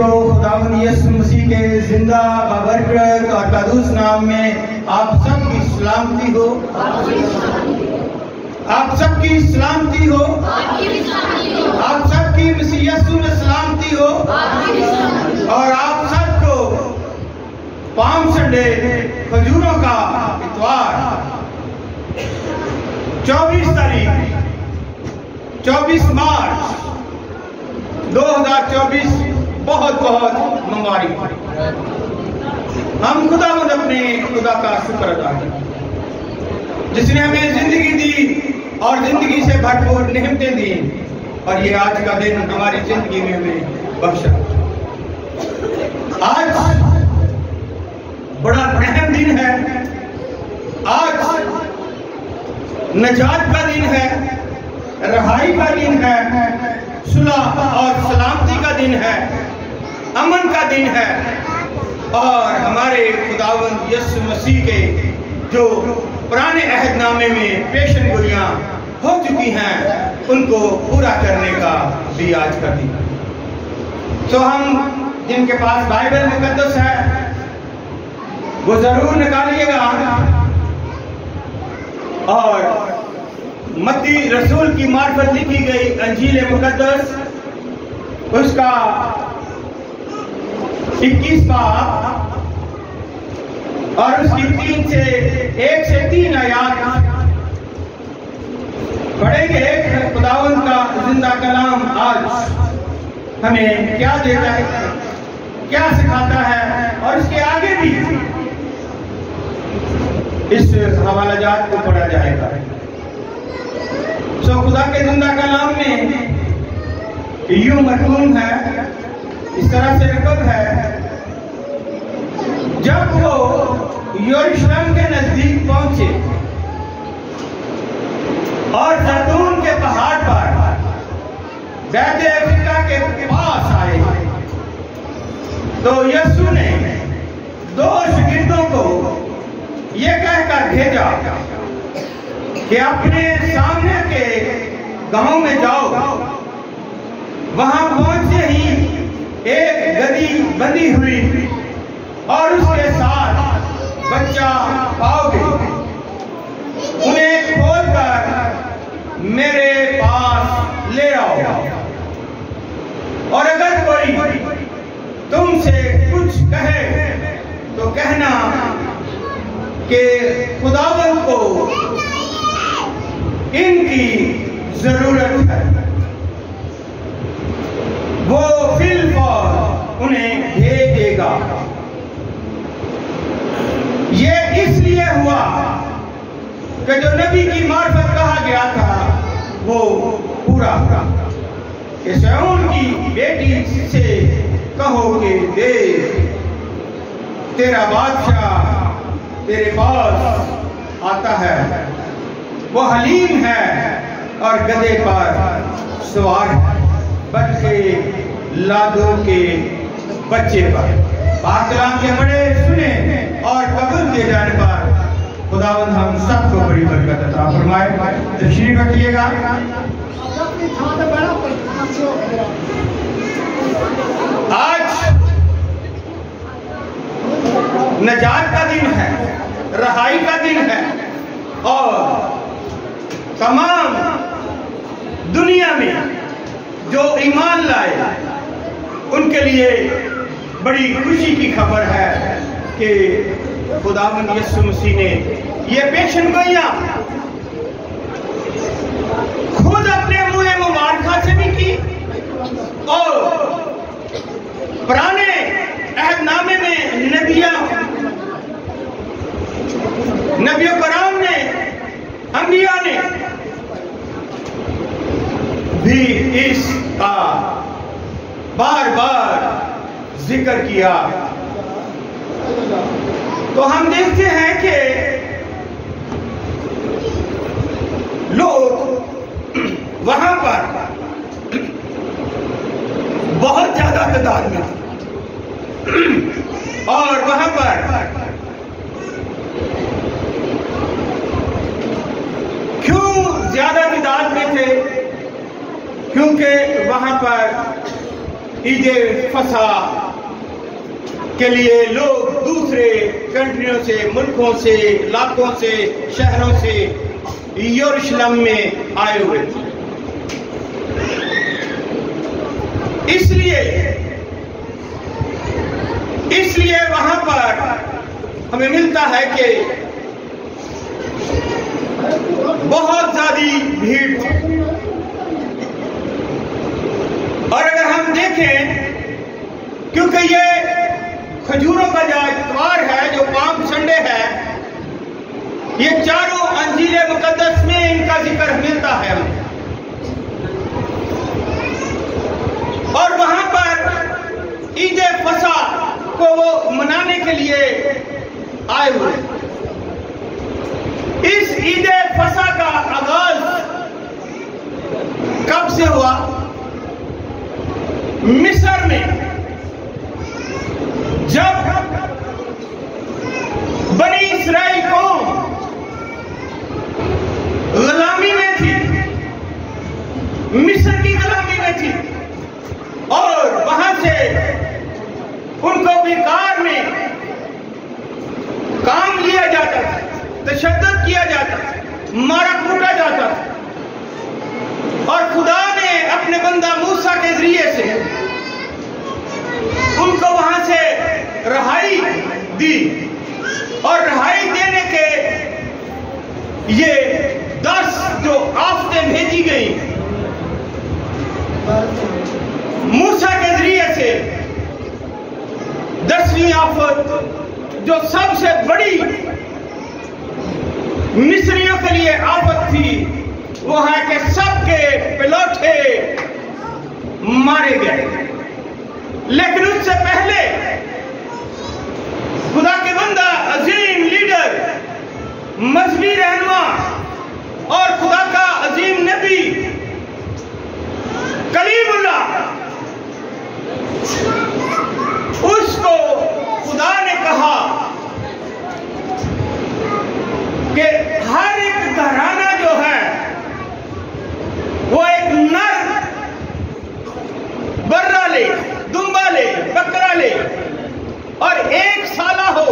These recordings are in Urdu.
جو خداوند یسوع مسیح کے زندہ بابرکت اور قدوس نام میں آپ سب کی سلامتی ہو، آپ سب کی سلامتی ہو، آپ سب کی مسیح یسوع میں سلامتی ہو، اور آپ سب کو پام سنڈے کھجوروں کا اتوار 24 مارچ 2024 بہت بہت مبارک۔ ہم خداوند اپنے خدا کا شکر ادا کریں جس نے ہمیں زندگی دی اور زندگی سے بھرپور نعمتیں دی، اور یہ آج کا دن ہماری زندگی میں ہمیں بخشا۔ آج بڑا اہم دن ہے، آج نجات کا دن ہے، رہائی کا دن ہے، صلح اور سلامتی کا دن ہے، امن کا دن ہے، اور ہمارے خداوند یسوع مسیح کے جو پرانے عہد نامے میں پیشن گوئیاں ہو چکی ہیں ان کو پورا کرنے کا بھی آج کا دن ہے۔ تو ہم جن کے پاس بائبل مقدس ہے وہ ضرور نکالیے گا، اور متی رسول کی معرفت لکھی گئی انجیل مقدس اس کا 21 باب اور اس کی 1 سے 3 آیات پڑھیں گے۔ خداوند کا زندہ کلام آج ہمیں کیا دیتا ہے، کیا سکھاتا ہے، اور اس کے آگے بھی اس حوالہ جات کو پڑھا جائے گا۔ سو خدا کے زندہ کلام میں یوں مرقوم ہے، اس طرح سے رکب ہے، جب وہ یروشلم کے نزدیک پہنچے اور زیتون کے پہاڑ پر بیت افریقہ کے پاس آئے تو یسوع نے 2 شاگردوں کو یہ کہہ کر بھیجا کہ اپنے سامنے کے گاؤں میں جاؤ، وہاں پہنچتے ہی ایک گدھی بندھی ہوئی اور اس کے ساتھ بچہ پاؤ گے، انہیں کھول کر میرے پاس لے آؤ، اور اگر کوئی تم سے کچھ کہے تو کہنا کہ خداوند کو ان کی ضرورت ہے، وہ فی الفور انہیں بھیجے گا۔ یہ اس لیے ہوا کہ جو نبی کی معرفت کہا گیا تھا وہ پورا ہوا کہ صہیون کی بیٹی سے کہو کہ دیکھ تیرا بادشاہ تیرے پاس آتا ہے، وہ حلیم ہے اور گدھے پر سوار ہے، بلکہ لادوں کے بچے پر۔ پاک کلام کے بڑے سنے اور قبول کیے جانے پر خداوند ہم سب کو بڑی برکت عطا فرمائے۔ تشریف رکھیے گا۔ آج نجات کا دن ہے، رہائی کا دن ہے، اور تمام دنیا میں جو ایمان لائے ان کے لیے بڑی خوشی کی خبر ہے کہ خداوند یسوع مسیح نے یہ پیشن گوئیاں خود اپنے منہ مبارکہ سے بھی کی، اور پرانے عہد نامے میں نبیوں کرام نے، انبیاء نے بھی اس کا بار بار ذکر کیا۔ تو ہم دیکھتے ہیں کہ لوگ وہاں پر بہت زیادہ تعداد میں تھے، اور وہاں پر کیوں زیادہ تعداد میں تھے؟ کیونکہ وہاں پر عید فصح کے لیے لوگ دوسرے کنٹریوں سے، ملکوں سے، علاقوں سے، شہروں سے یروشلم میں آئے ہوئے تھے۔ اس لیے وہاں پر ہمیں ملتا ہے کہ بہت زیادہ بھیڑ تھی۔ اور اگر ہم دیکھیں، کیونکہ یہ کھجوروں کا جو اتوار ہے، جو پام سنڈے ہے، یہ چاروں انجیل مقدس میں ان کا ذکر ملتا ہے ہمیں۔ اور وہاں پر عید فصح کو وہ منانے کے لیے آئے ہوئے۔ اس عید فصح کا آغاز کب سے ہوا؟ مصر میں، جب بنی اسرائیل قوم غلامی میں تھی، مصر کی غلامی میں تھی، اور وہاں سے ان کو بیکار میں کام لیا جاتا تھا، تشدد کیا جاتا تھا، مارا کوٹا جاتا تھا۔ اور خدا نے اپنے بندہ موسیٰ کے ذریعے سے ان کو وہاں سے رہائی دی، اور رہائی دینے کے یہ 10 جو آفتیں بھیجی گئی موسیٰ کے ذریعے سے۔ 10ویں آفت جو سب سے بڑی مصریوں کے لیے آفت تھی، وہ ہے کہ سب کے پلوٹے مارے گئے۔ لیکن اس سے پہلے خدا کے بندہ، عظیم لیڈر، مذہبی رہنما اور خدا کا عظیم نبی کلیم اللہ، اس کو خدا نے کہا کہ ہر ایک گھرانہ جو ہے وہ ایک نر برا لے، دمبا لے، بکرا لے، اور 1 سالہ ہو،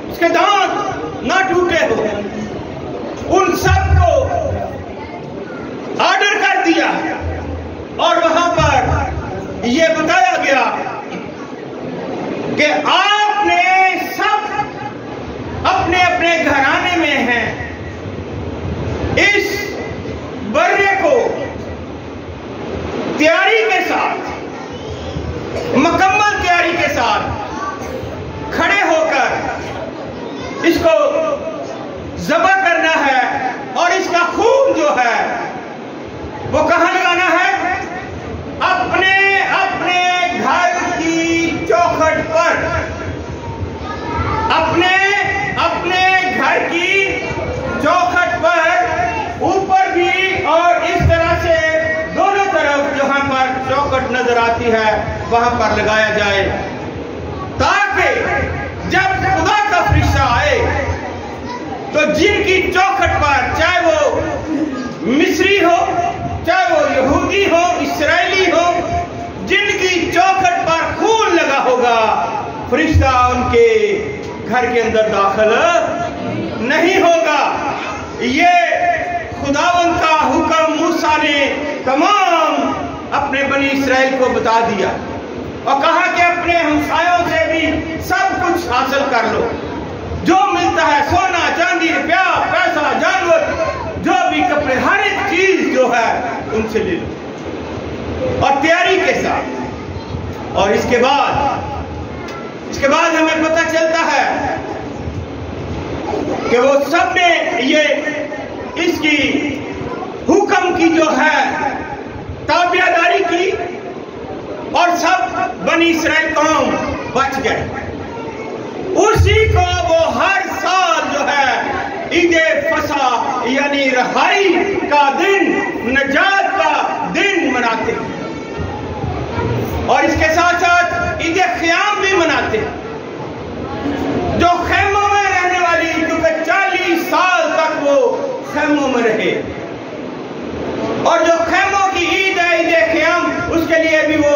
اس کے دانت نہ ٹوٹے ہو۔ ان سب کو آرڈر کر دیا، اور وہاں پر یہ بتایا گیا کہ آپ نے سب اپنے اپنے گھرانے میں ہیں، اس برے کو تیاری کے ساتھ، مکمل تیاری کے ساتھ کھڑے ہو کر اس کو ذبح کرنا ہے، اور اس کا خون جو ہے وہ کہاں لگانا ہے؟ اپنے اپنے گھر کی چوکھٹ پر، اپنے اپنے گھر کی چوکھٹ پر، اوپر بھی اور اس طرح سے دونوں طرف جہاں پر چوکھٹ نظر آتی ہے وہاں پر لگایا جائے، تاکہ جب خدا کا فرشتہ آئے تو جن کی چوکھٹ پر، چاہے وہ مصری ہو، چاہے وہ یہودی ہو، اسرائیلی ہو، جن کی چوکھٹ پر خون لگا ہوگا، فرشتہ ان کے گھر کے اندر داخل نہیں ہوگا۔ یہ خداوند کا حکم موسیٰ نے تمام اپنے بنی اسرائیل کو بتا دیا، اور کہا کہ اپنے ہمسایوں سے بھی سب کچھ حاصل کر لو، جو ملتا ہے، سونا، چاندی، روپیہ، پیسہ، جانور، جو بھی کپڑے، ہر ایک چیز جو ہے ان سے لے لو، اور تیاری کے ساتھ۔ اور اس کے بعد ہمیں پتہ چلتا ہے کہ وہ سب نے یہ اس کی حکم کی جو ہے تابعداری کی، اور سب بنی اسرائیل قوم بچ گئے۔ اسی کو وہ ہر سال جو ہے عید فصح یعنی رہائی کا دن، نجات کا دن مناتے ہیں، اور اس کے ساتھ ساتھ عید قیام بھی مناتے ہیں، جو خیموں میں رہنے والی، کیونکہ 40 سال تک وہ خیموں میں رہے، اور جو خیموں کی عید ہے عید قیام، اس کے لیے بھی وہ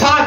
7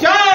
4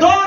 2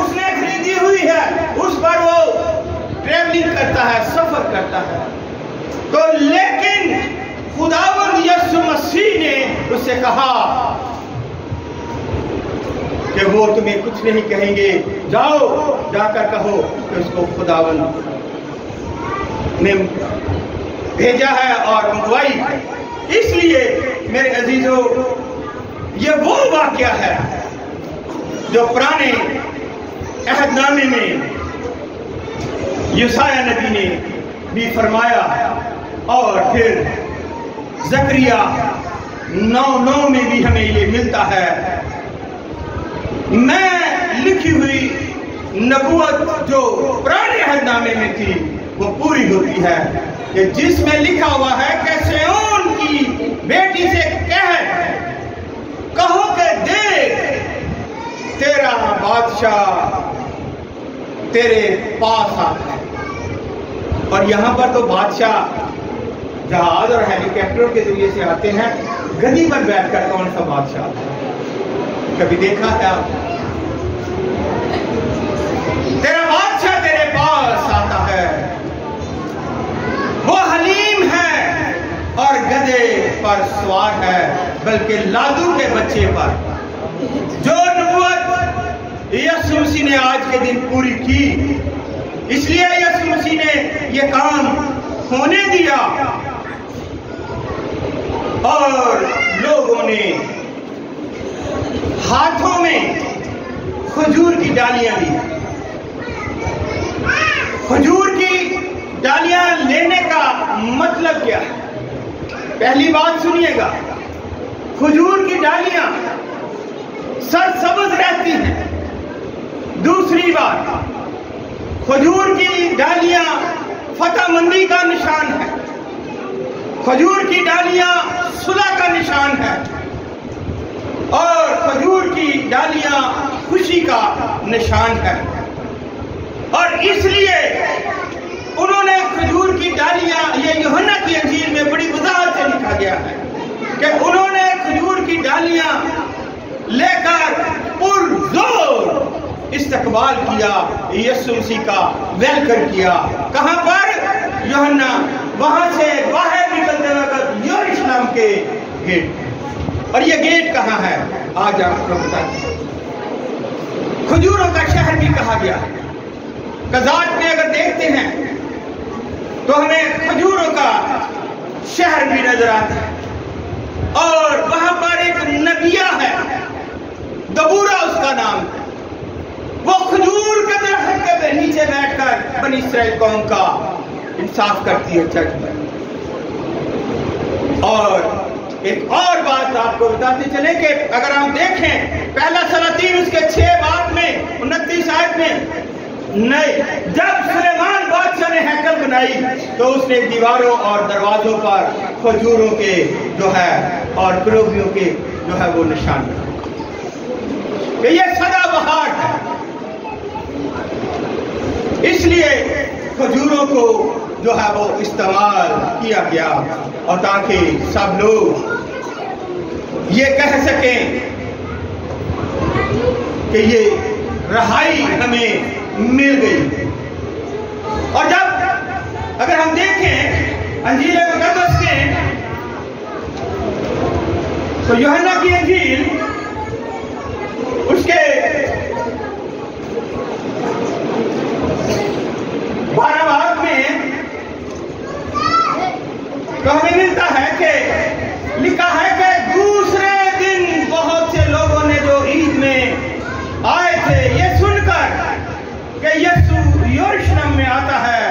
اس نے خریدی ہوئی ہے، اس پر وہ ٹریولنگ کرتا ہے، سفر کرتا ہے. تو لیکن خداوند یسوع مسیح نے اس سے کہا کہ وہ تمہیں کچھ نہیں کہیں گے، جاؤ جا کر کہو کہ اس کو خداوند نے بھیجا ہے اور منگوائی. اس لیے میرے عزیزو، یہ وہ واقعہ ہے جو پرانے عہد نامے میں یسایہ نبی نے بھی فرمایا، اور پھر زکریا 9:9 میں بھی ہمیں یہ ملتا ہے. میں لکھی ہوئی نبوت جو پرانے عہد نامے میں تھی وہ پوری ہوتی ہے، کہ جس میں لکھا ہوا ہے کہ سیون کی بیٹی سے کہو کہ دیکھ تیرا بادشاہ تیرے پاس آتا ہے. اور یہاں پر تو بادشاہ جہاز اور ہیلی کاپٹر کے ذریعے سے آتے ہیں، گدی پر بیٹھ کر کون سا بادشاہ آتا ہے؟ کبھی دیکھا ہے آپ؟ تیرا بادشاہ تیرے پاس آتا ہے، وہ حلیم ہے اور گدے پر سوار ہے، بلکہ لادو کے بچے پر. جو نبوت یسوع مسیح نے آج کے دن پوری کی، اس لیے یسوع مسیح نے یہ کام ہونے دیا اور لوگوں نے ہاتھوں میں کھجور کی ڈالیاں لی. کھجور کی ڈالیاں لینے کا مطلب کیا ہے؟ پہلی بات سنیے گا، کھجور کی ڈالیاں سرسبز رہتی ہیں. دوسری بات، کھجور کی ڈالیاں فتح مندی کا نشان ہے، کھجور کی ڈالیاں صلح کا نشان ہے، اور کھجور کی ڈالیاں خوشی کا نشان ہے. اور اس لیے انہوں نے کھجور کی ڈالیاں، یہ یوحنا کی انجیل میں بڑی وضاحت سے لکھا گیا ہے کہ انہوں نے کھجور کی ڈالیاں لے کر پرزور استقبال کیا، یسوع مسیح کا ویلکم کیا. کہاں پر؟ یوحنا وہاں سے باہر نکلتے وقت یروشلم کے گیٹ. اور یہ گیٹ کہاں ہے؟ آج آپ کو بتاتے ہیں. کھجوروں کا شہر بھی کہا گیا. قزات میں اگر دیکھتے ہیں تو ہمیں کھجوروں کا شہر بھی نظر آتا ہے، اور وہاں پر ایک نبیہ ہے، دبورہ اس کا نام ہے. وہ کھجور کے درخت کے نیچے بیٹھ کر بنی اسرائیل قوم کا انصاف کرتی ہے چرچ میں. اور ایک اور بات آپ کو بتاتے چلیں کہ اگر ہم دیکھیں پہلا سلاطین اس کے 6 باب میں 29 آیت میں، نہیں، جب سلیمان بادشاہ نے ہیکل بنائی تو اس نے دیواروں اور دروازوں پر کھجوروں کے جو ہے اور کروبیوں کے جو ہے وہ نشان کہ یہ سدا بہار ہے. اس لیے کھجوروں کو جو ہے وہ استعمال کیا گیا، اور تاکہ سب لوگ یہ کہہ سکیں کہ یہ رہائی ہمیں مل گئی. اور جب اگر ہم دیکھیں انجیل مقدس میں تو یوحنا کی انجیل اس کے 12 باب میں تو ہمیں ملتا ہے کہ لکھا ہے کہ دوسرے دن بہت سے لوگوں نے جو عید میں آئے تھے یہ سن کر کہ یسوع یروشلم میں آتا ہے،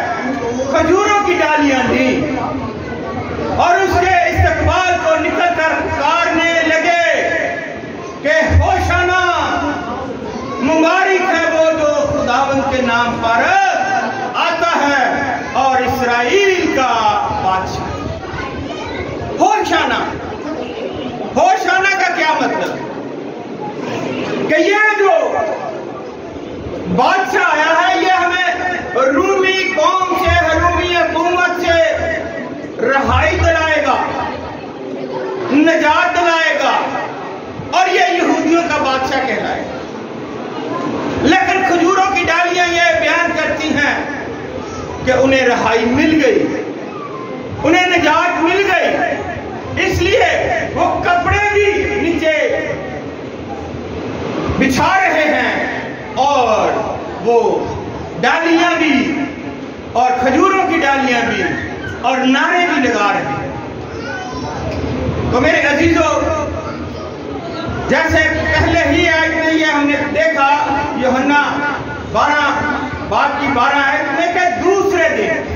کھجوروں کی ڈالیاں دی اور اس کے استقبال کو نکل کر پکارنے لگے کہ ہوشانا، مبارک ہے وہ جو خداوند کے نام پر آتا ہے اور اسرائیل کا بادشاہ. ہوشانا، ہوشانا کا کیا مطلب؟ کہ یہ جو بادشاہ آیا ہے یہ ہمیں رومی قوم سے، رومی حکومت سے رہائی دلائے گا، نجات دلائے گا، اور یہ یہودیوں کا بادشاہ کہلائے گا. لیکن ہیں کہ انہیں رہائی مل گئی، انہیں نجات مل گئی، اس لیے وہ کپڑے بھی نیچے بچھا رہے ہیں اور وہ ڈالیاں بھی اور کھجوروں کی ڈالیاں بھی اور نعرے بھی لگا رہے ہیں۔ تو میرے عزیزو، جیسے پہلے ہی آیت میں یہ ہم نے دیکھا، یوحنا 12 آیت میں کہ دوسرے دن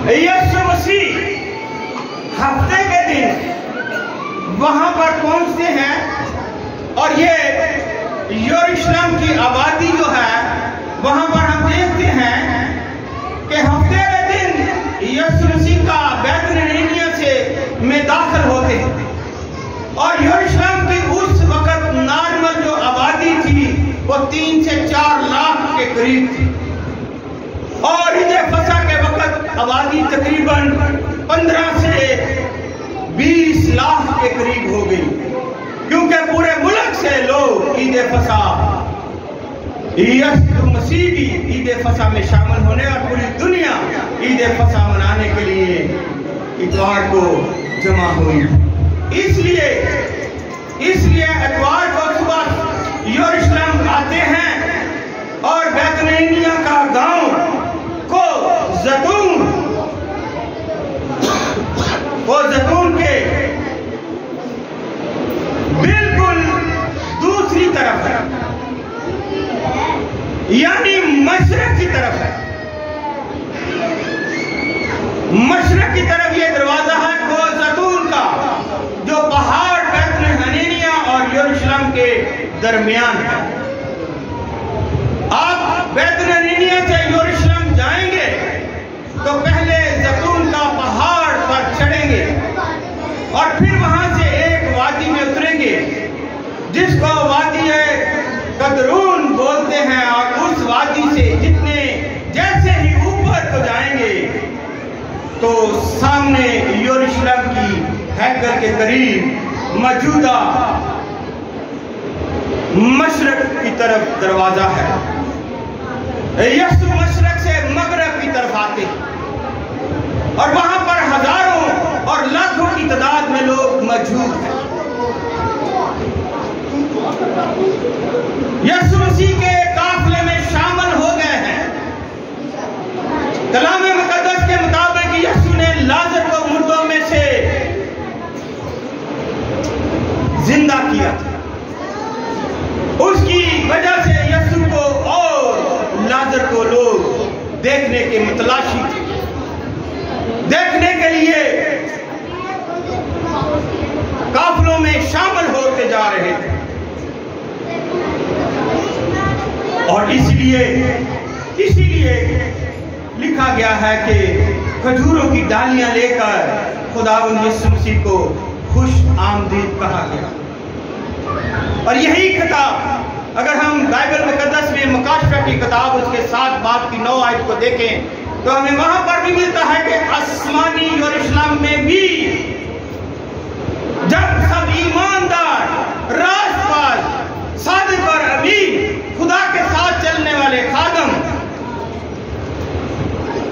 یسوع مسیح ہفتے کے دن وہاں پر پہنچتے ہیں، اور یہ یروشلم کی آبادی جو ہے وہاں پر ہم دیکھتے ہیں کہ ہفتے کے دن یسوع مسیح کا بیت نعینیہ سے میں داخل ہوتے ہیں، اور یروشلم کی اس وقت نارمل جو آبادی تھی وہ 3 سے 4 لاکھ کے قریب تھی، اور عید فصح کے وقت آبادی تقریباً 15 سے 20 لاکھ کے قریب ہو گئی، کیونکہ پورے ملک سے لوگ عید فصح، یسوع مسیح بھی عید فصح میں شامل ہونے اور پوری دنیا عید فصح منانے کے لیے اتوار کو جمع ہوئی۔ اس لیے اتوار کو صبح یروشلم آتے ہیں اور بیت نعینیہ کا گاؤں کو زیتون کے بالکل دوسری طرف ہے، یعنی مشرق کی طرف ہے۔ مشرق کی طرف یہ دروازہ ہے کو زیتون کا، جو پہاڑ بیت نعینیہ اور یروشلم کے درمیان ہے۔ آپ بیت نعینیہ سے یروشلم جائیں گے تو پہلے زیتون کا پہاڑ پر چڑھیں گے اور پھر وہاں سے ایک وادی میں اتریں گے جس کو وادی قدرون بولتے ہیں، اور اس وادی سے جیسے ہی اوپر کو جائیں گے تو سامنے یروشلم کی ہیکل کے قریب موجودہ مشرق کی طرف دروازہ ہے۔ یسوع مشرق سے مغرب کی طرف آتے ہیں اور وہاں پر ہزاروں اور لاکھوں کی تعداد میں لوگ موجود ہیں۔ یسوع مسیح کے قافلے میں شامل ہو گئے ہیں۔ کلام مقدس کے مطابق یسوع نے لازر کو مردوں میں سے زندہ کیا تھا، اس کی وجہ سے یسوع کو اور لازر کو لوگ دیکھنے کے متلاشی تھے، دیکھنے کے لیے قافلوں میں شامل ہوتے جا رہے تھے، اور اسی لیے لکھا گیا ہے کہ کھجوروں کی ڈالیاں لے کر خداوند یسوع مسیح کو خوش آمدید کہا گیا۔ اور یہی کتاب اگر ہم بائبل مقدس میں مکاشفہ کی کتاب اس کے 7 باب کی 9 آیت کو دیکھیں تو ہمیں وہاں پر بھی ملتا ہے کہ آسمانی یروشلم میں بھی جب سب ایماندار، راست باز، صادق اور امین، خدا کے ساتھ چلنے والے خادم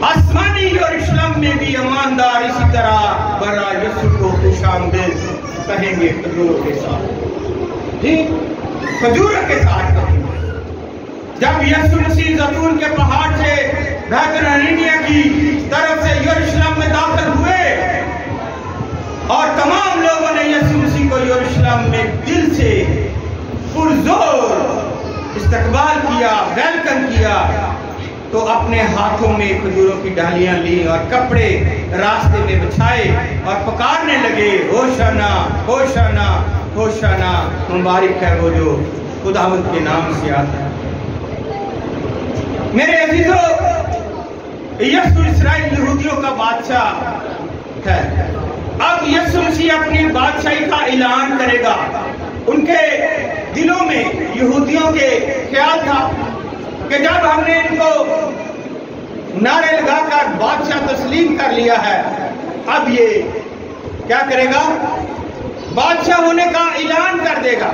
آسمانی یروشلم میں بھی ایماندار اسی طرح برا یسوع کو خوش آمدید کہیں گے کھجوروں کے ساتھ، جی کھجوروں کے ساتھ کہیں گے۔ جب یسوع مسیح زیتون کے پہاڑ سے بیت نعینیہ کی طرف سے یروشلم میں داخل ہوئے اور تمام لوگوں نے یسوع مسیح کو یروشلم میں دل سے پرزور استقبال کیا، ویلکم کیا، تو اپنے ہاتھوں میں کھجوروں کی ڈالیاں لی اور کپڑے راستے میں بچھائے اور پکارنے لگے، ہوشانا ہوشانا ہوشانا، مبارک ہے وہ جو خداوند کے نام سے آتا ہے۔ میرے عزیزو، یسوع اسرائیل یہودیوں کا بادشاہ ہے۔ اب یسوع مسیح اپنی بادشاہی کا اعلان کرے گا۔ ان کے دلوں میں یہودیوں کے خیال تھا کہ جب ہم نے ان کو نعرے لگا کر بادشاہ تسلیم کر لیا ہے، اب یہ کیا کرے گا؟ بادشاہ ہونے کا اعلان کر دے گا۔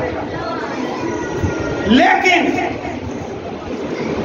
لیکن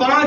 5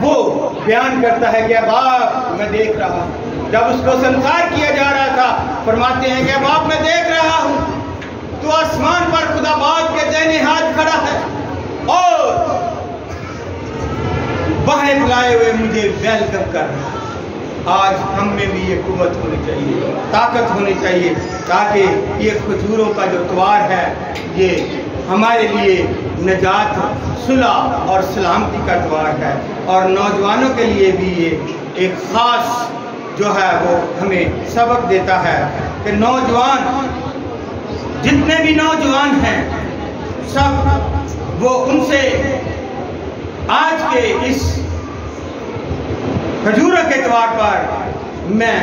وہ بیان کرتا ہے کہ اب آپ میں دیکھ رہا ہوں. جب اس کو سنسار کیا جا رہا تھا فرماتے ہیں کہ اب آپ میں دیکھ رہا ہوں تو آسمان پر خدا باپ کے دائیں ہاتھ کھڑا ہے اور باہر لائے ہوئے مجھے ویلکم کر رہا ہے. آج ہم میں بھی یہ قوت ہونی چاہیے, طاقت ہونی چاہیے, تاکہ یہ کھجوروں کا جو اتوار ہے یہ ہمارے لیے نجات, صلح اور سلامتی کا اتوار ہے. اور نوجوانوں کے لیے بھی یہ ایک خاص جو ہے وہ ہمیں سبق دیتا ہے کہ نوجوان, جتنے بھی نوجوان ہیں سب وہ ان سے آج کے اس کھجوروں کے اتوار پر میں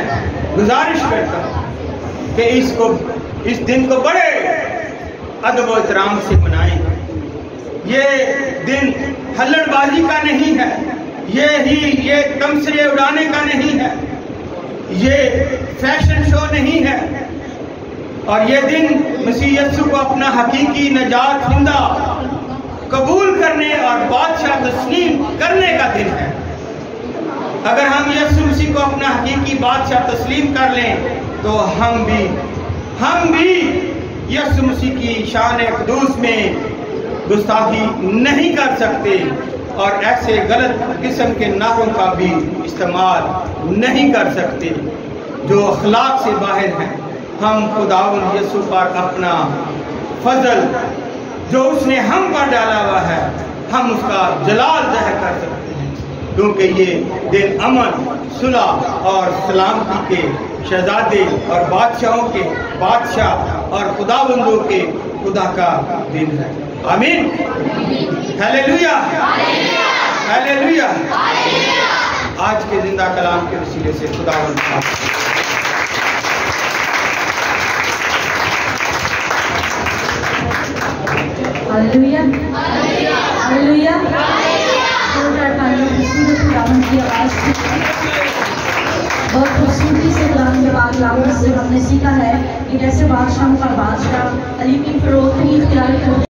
گزارش کرتا ہوں کہ اس دن کو بڑے ادب و احترام سے منائیں. یہ دن ہلڑ بازی کا نہیں ہے, یہ تمثیلیں اڑانے کا نہیں ہے, یہ فیشن شو نہیں ہے, اور یہ دن مسیح یسوع کو اپنا حقیقی نجات دہندہ قبول کرنے اور بادشاہ تسلیم کرنے کا دن ہے. اگر ہم یسوع مسیح کو اپنا حقیقی بادشاہ تسلیم کر لیں تو ہم بھی یسوع مسیح کی شان قدوس میں گستاخی نہیں کر سکتے اور ایسے غلط قسم کے نعروں کا بھی استعمال نہیں کر سکتے جو اخلاق سے باہر ہیں. ہم خداوند یسوع پر اپنا فضل جو اس نے ہم پر ڈالا ہوا ہے ہم اس کا جلال ظاہر کر سکتے ہیں, کیونکہ یہ دن امن, صلح اور سلامتی کے شہزادے اور بادشاہوں کے بادشاہ اور خداوندوں کے خدا کا دن ہے. آمین, ہیلیلویا, ہیلیلویا. آج کے زندہ کلام کے وسیلے سے خداوند ہیلیلویا, ہیلیلویا. کی آواز بہت خوبصورتی سے قرآن کے پاک کلام سے ہم نے سیکھا ہے کہ کیسے بادشاہوں کا بادشاہ علی کی فروخت اختیار کرتے